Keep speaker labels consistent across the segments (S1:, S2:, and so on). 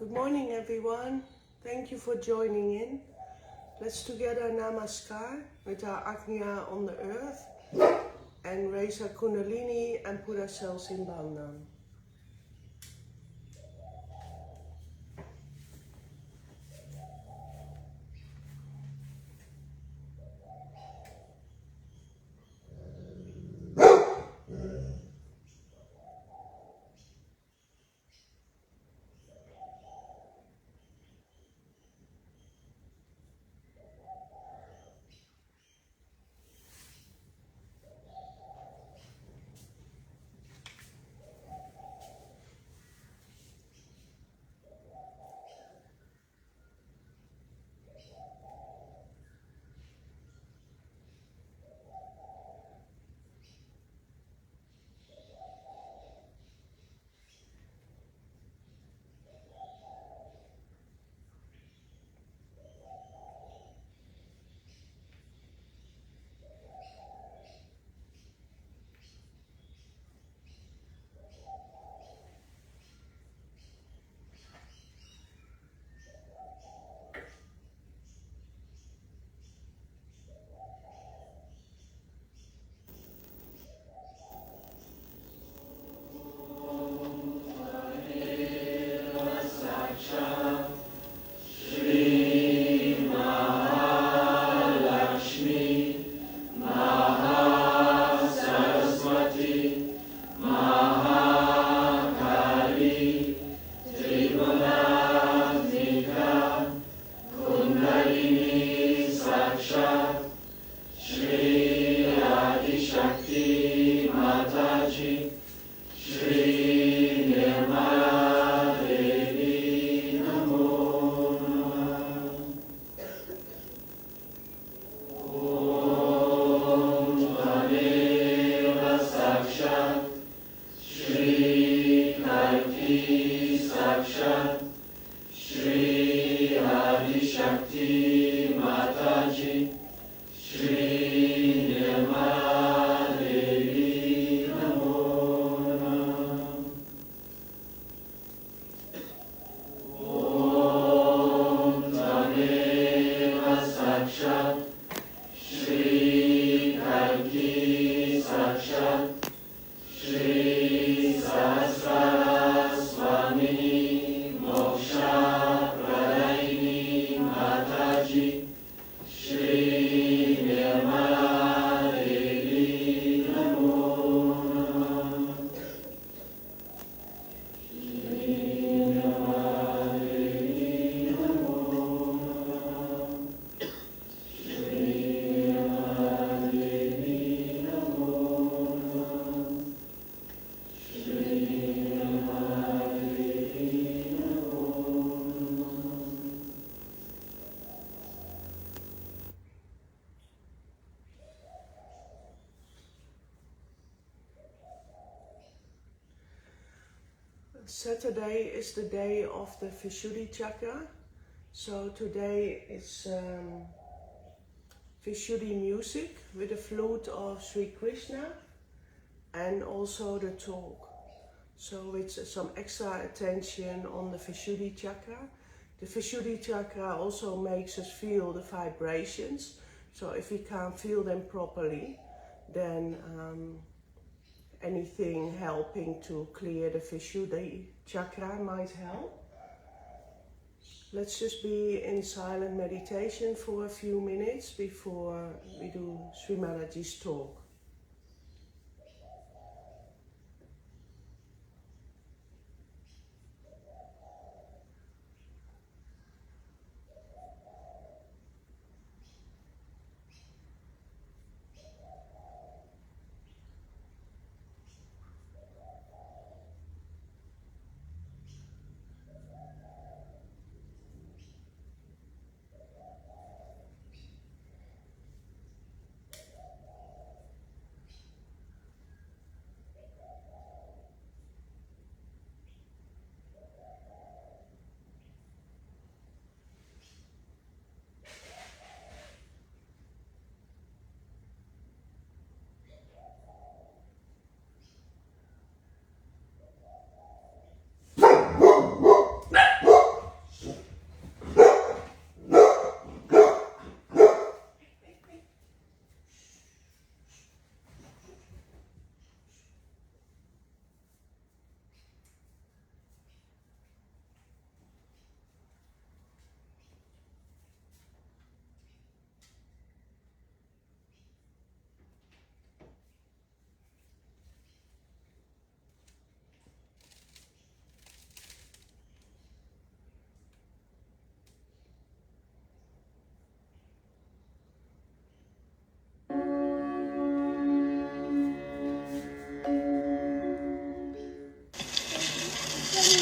S1: Good morning everyone. Thank you for joining in. Let's together namaskar with our Agnya on the earth and raise our Kundalini and put ourselves in Bandhan. Shri Mataji, Shri Mataji, Namo Om Tameva Sakshat, Shri Karti Sakshat, Shri Adi Shakti Mataji, Shri Saturday is the day of the Vishuddhi Chakra. So today is Vishuddhi music with the flute of Sri Krishna and also the talk. So it's some extra attention on the Vishuddhi Chakra. The Vishuddhi Chakra also makes us feel the vibrations. So if we can't feel them properly, then anything helping to clear the Vishuddhi Chakra might help. Let's just be in silent meditation for a few minutes before we do Shri Mataji's talk.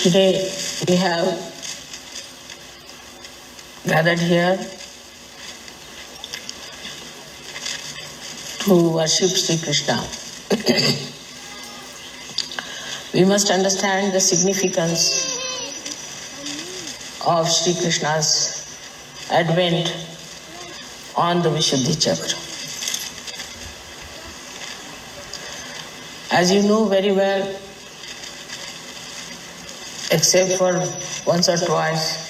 S2: Today we have gathered here to worship Sri Krishna. We must understand the significance of Sri Krishna's advent on the Vishuddhi Chakra. As you know very well, except for once or twice,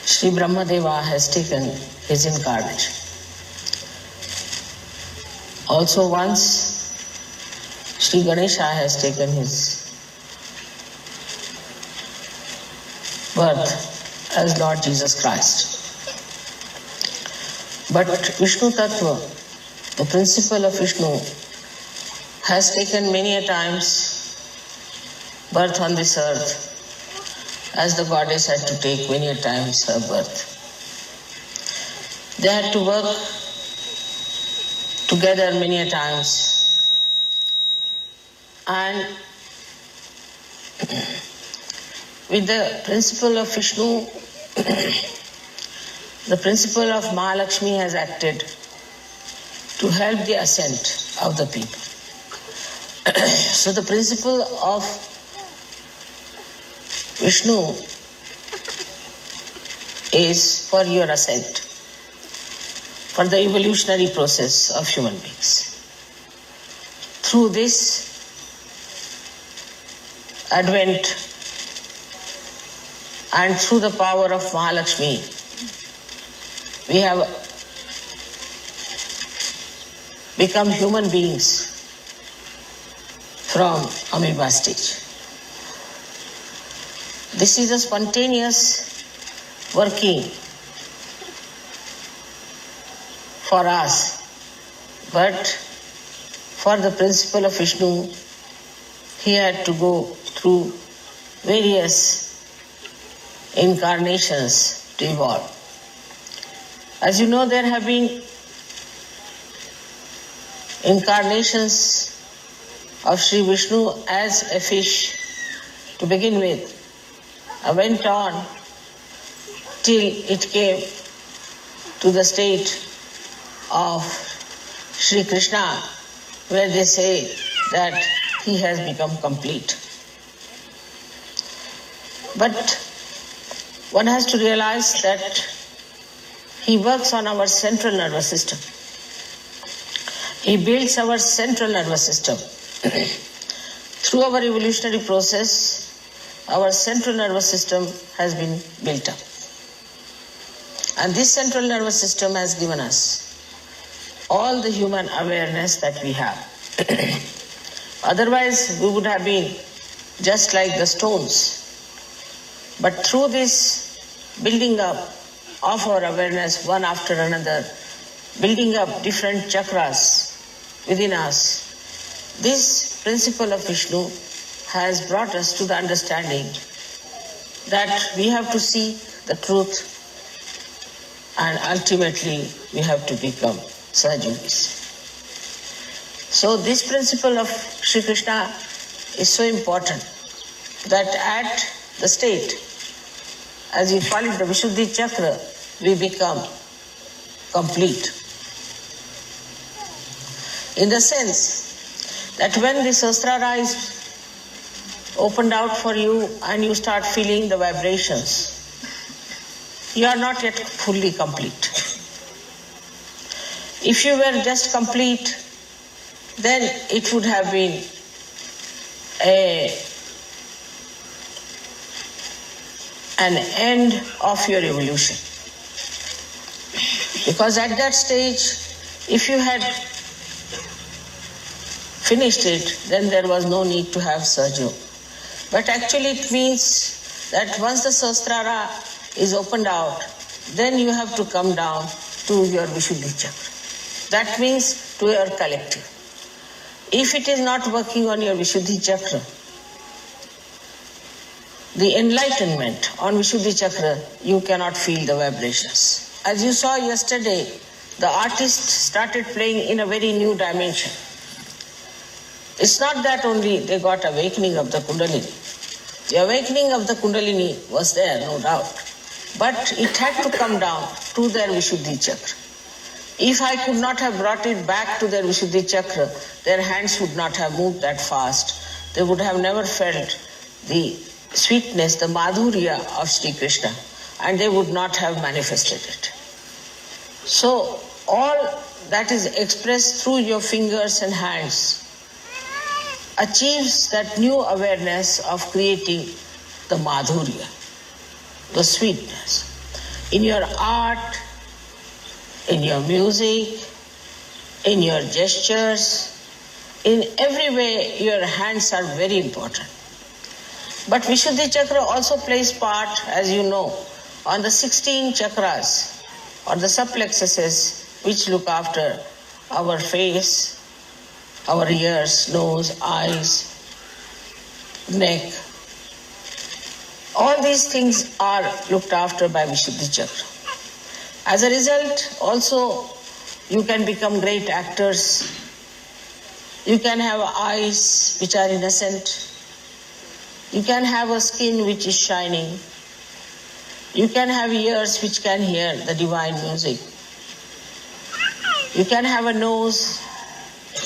S2: Sri Brahmadeva has taken his incarnation. Also once, Sri Ganesha has taken his birth as Lord Jesus Christ. But Vishnu Tattva, the principle of Vishnu, has taken many a times birth on this earth, as the goddess had to take many a times her birth. They had to work together many a times, and with the principle of Vishnu, the principle of Mahalakshmi has acted to help the ascent of the people. So the principle of Vishnu is for your ascent, for the evolutionary process of human beings. Through this advent and through the power of Mahalakshmi, we have become human beings from amoeba stage. This is a spontaneous working for us, but for the principle of Vishnu, he had to go through various incarnations to evolve. As you know, there have been incarnations of Sri Vishnu as a fish to begin with, went on till it came to the state of Sri Krishna, where they say that he has become complete. But one has to realize that he works on our central nervous system. He builds our central nervous system. Through our evolutionary process, our central nervous system has been built up. And this central nervous system has given us all the human awareness that we have. Otherwise, we would have been just like the stones. But through this building up of our awareness, one after another, building up different chakras within us, this principle of Vishnu has brought us to the understanding that we have to see the truth and ultimately we have to become Sahajogis. So this principle of Sri Krishna is so important that at the state, as we call it the Vishuddhi Chakra, we become complete. In the sense that when the Sahasrara is opened out for you and you start feeling the vibrations, you are not yet fully complete. If you were just complete, then it would have been an end of your evolution. Because at that stage, if you had finished it, then there was no need to have Sahaja. But actually it means that once the Sahasrara is opened out, then you have to come down to your Vishuddhi Chakra. That means to your collective. If it is not working on your Vishuddhi Chakra, the enlightenment on Vishuddhi Chakra, you cannot feel the vibrations. As you saw yesterday, the artist started playing in a very new dimension. It's not that only they got awakening of the Kundalini. The awakening of the Kundalini was there, no doubt. But it had to come down to their Vishuddhi Chakra. If I could not have brought it back to their Vishuddhi Chakra, their hands would not have moved that fast. They would have never felt the sweetness, the madhurya of Shri Krishna, and they would not have manifested it. So, all that is expressed through your fingers and hands achieves that new awareness of creating the madhurya, the sweetness. In your art, in your music, in your gestures, in every way your hands are very important. But Vishuddhi Chakra also plays part, as you know, on the 16 chakras or the subplexuses which look after our face, our ears, nose, eyes, neck. All these things are looked after by Vishuddhi Chakra. As a result, also, you can become great actors. You can have eyes which are innocent. You can have a skin which is shining. You can have ears which can hear the divine music. You can have a nose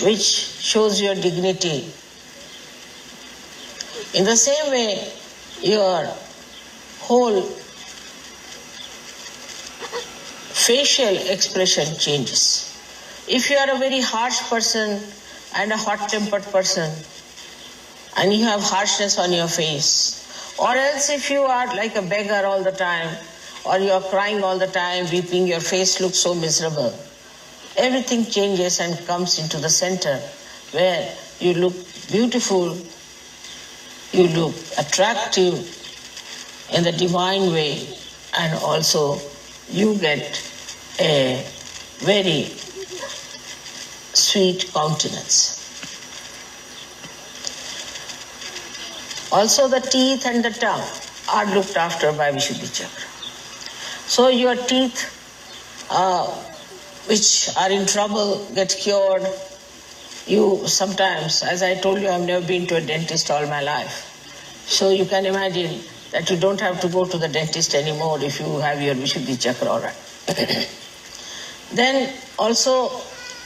S2: which shows your dignity. In the same way, your whole facial expression changes. If you are a very harsh person and a hot-tempered person, and you have harshness on your face, or else if you are like a beggar all the time, or you are crying all the time, weeping, your face looks so miserable, everything changes and comes into the center where you look beautiful, you look attractive in the divine way, and also you get a very sweet countenance. Also the teeth and the tongue are looked after by Vishuddhi Chakra. So your teeth which are in trouble get cured. You sometimes, as I told you, I've never been to a dentist all my life. So you can imagine that you don't have to go to the dentist anymore if you have your Vishuddhi Chakra all right. Then also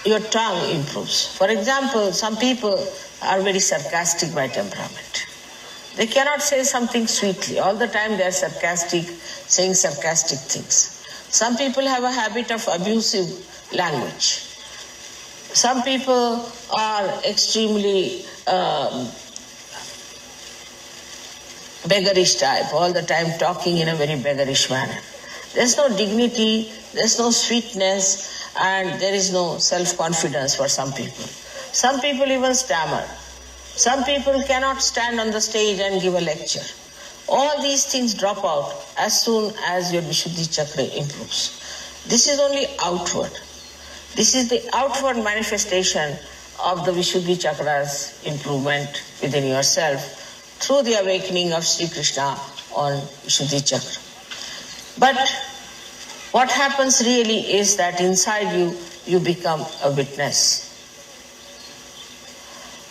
S2: your tongue improves. For example, some people are very sarcastic by temperament. They cannot say something sweetly. All the time they are sarcastic, saying sarcastic things. Some people have a habit of abusive language. Some people are extremely beggarish type, all the time talking in a very beggarish manner. There's no dignity, there's no sweetness, and there is no self-confidence for some people. Some people even stammer. Some people cannot stand on the stage and give a lecture. All these things drop out as soon as your Vishuddhi Chakra improves. This is only outward. This is the outward manifestation of the Vishuddhi Chakra's improvement within yourself through the awakening of Sri Krishna on Vishuddhi Chakra. But what happens really is that inside you, you become a witness.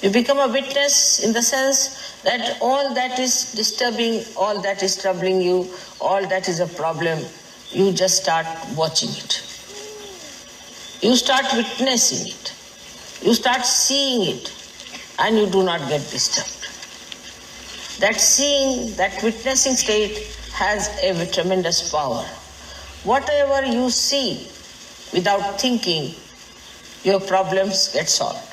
S2: You become a witness in the sense that all that is disturbing, all that is troubling you, all that is a problem, you just start watching it. You start witnessing it. You start seeing it, and you do not get disturbed. That seeing, that witnessing state has a tremendous power. Whatever you see without thinking, your problems get solved.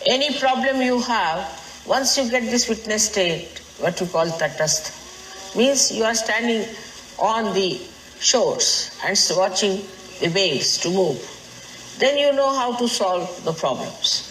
S2: Any problem you have, once you get this witness state, what you call tatastha, means you are standing on the shores and watching the waves to move. Then you know how to solve the problems.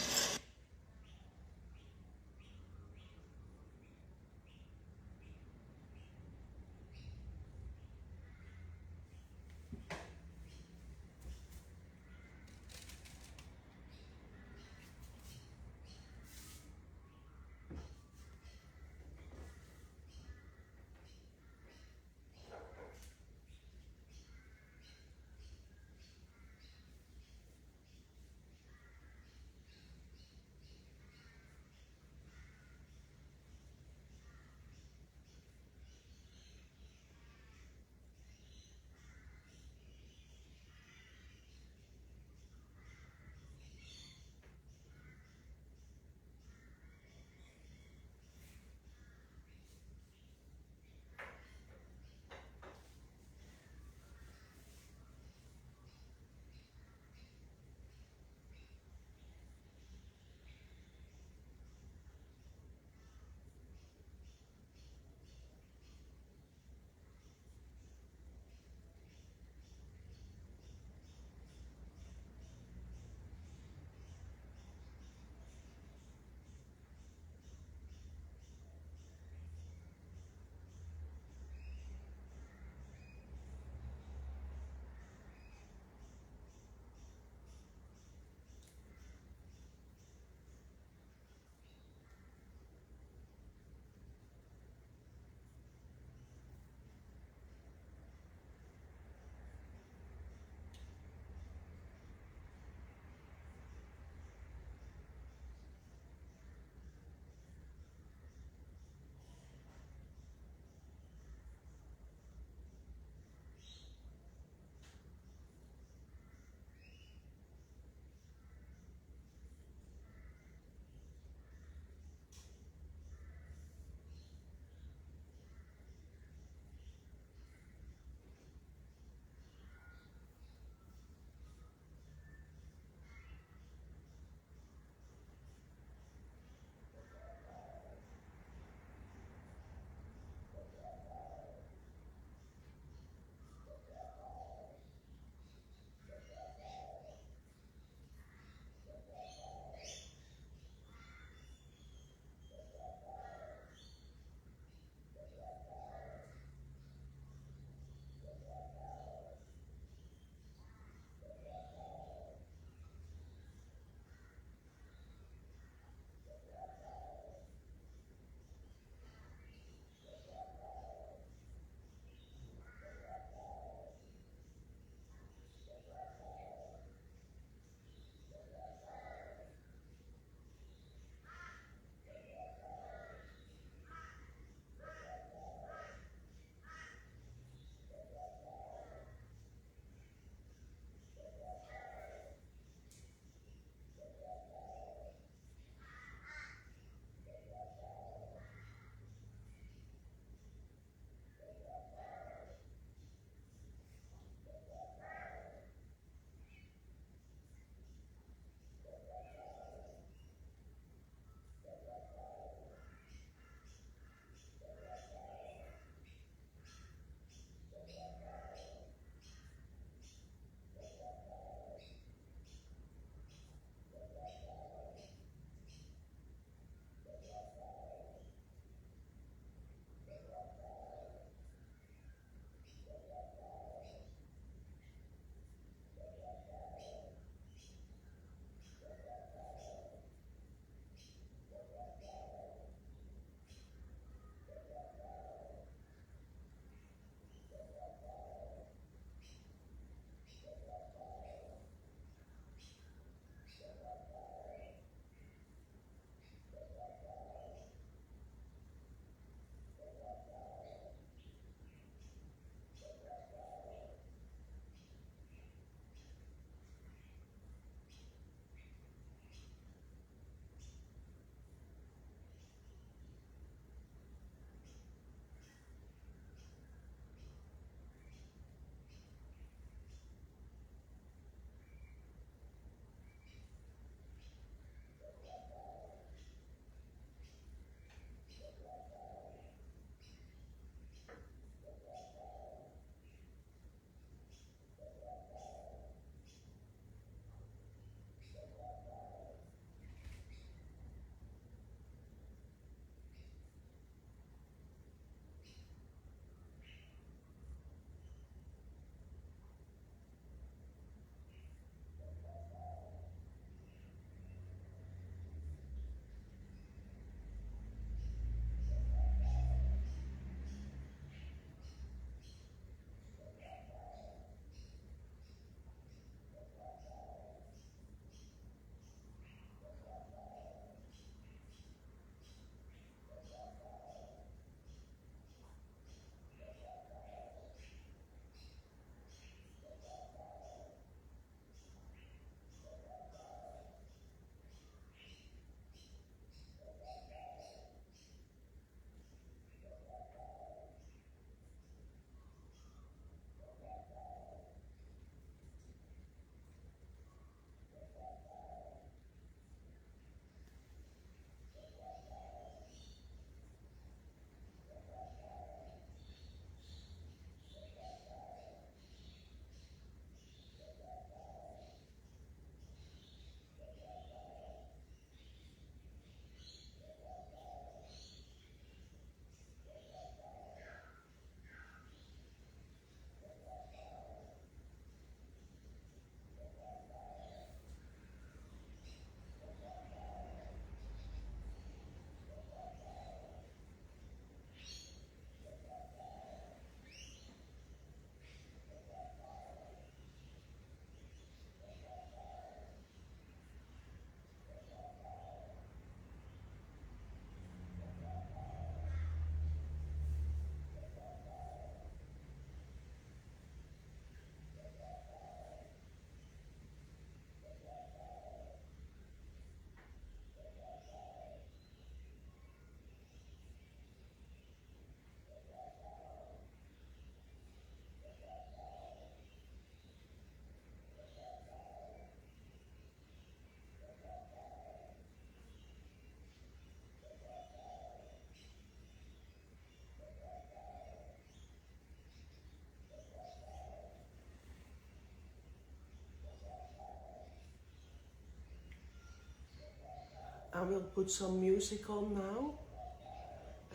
S1: I will put some music on now.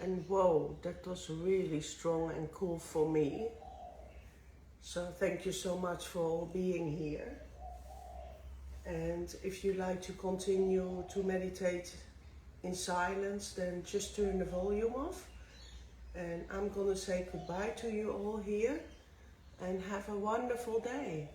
S1: And whoa, that was really strong and cool for me. So thank you so much for all being here. And if you like to continue to meditate in silence, then just turn the volume off. And I'm gonna say goodbye to you all here and have a wonderful day.